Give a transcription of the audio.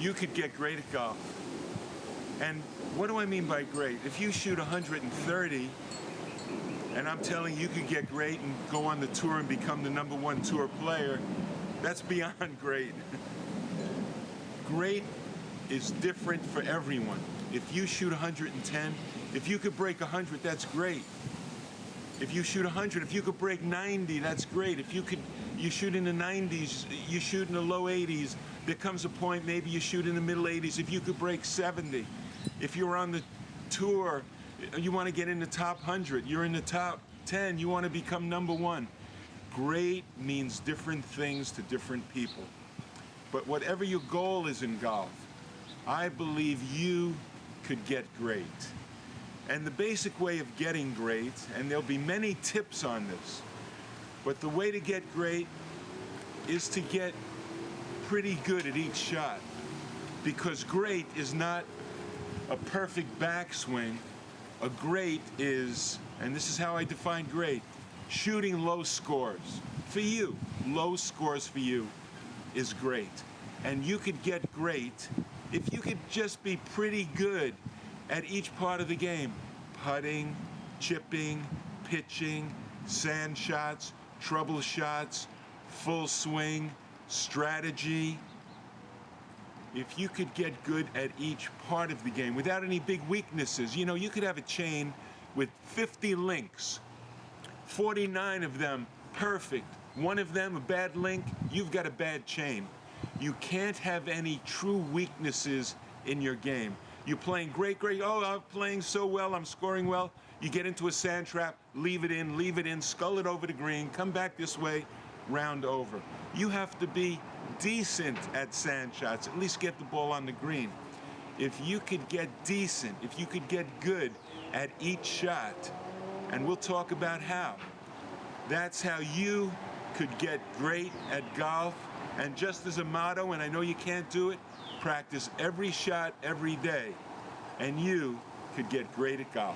you could get great at golf. And what do I mean by great? If you shoot 130, and I'm telling you could get great and go on the tour and become the #1 tour player, that's beyond great. Great is different for everyone. If you shoot 110, if you could break 100, that's great. If you shoot 100, if you could break 90, that's great. If you shoot in the 90s, you shoot in the low 80s, there comes a point maybe you shoot in the middle 80s. If you could break 70, if you're on the tour, you want to get in the top 100, you're in the top 10, you want to become #1. Great means different things to different people. But whatever your goal is in golf, I believe you could get great. And the basic way of getting great, and there'll be many tips on this, but the way to get great is to get pretty good at each shot. Because great is not a perfect backswing. A great is, and this is how I define great, shooting low scores. For you, low scores for you is great. And you could get great if you could just be pretty good at each part of the game. Putting, chipping, pitching, sand shots, trouble shots, full swing, strategy. If you could get good at each part of the game without any big weaknesses, you know, you could have a chain with 50 links, 49 of them perfect, one of them a bad link, you've got a bad chain. You can't have any true weaknesses in your game. You're playing great, oh, I'm playing so well, I'm scoring well. You get into a sand trap, leave it in, scull it over the green, come back this way, round over. You have to be decent at sand shots, at least get the ball on the green. If you could get decent, if you could get good at each shot, and we'll talk about how, that's how you could get great at golf. And just as a motto, and I know you can't do it, practice every shot every day, and you could get great at golf.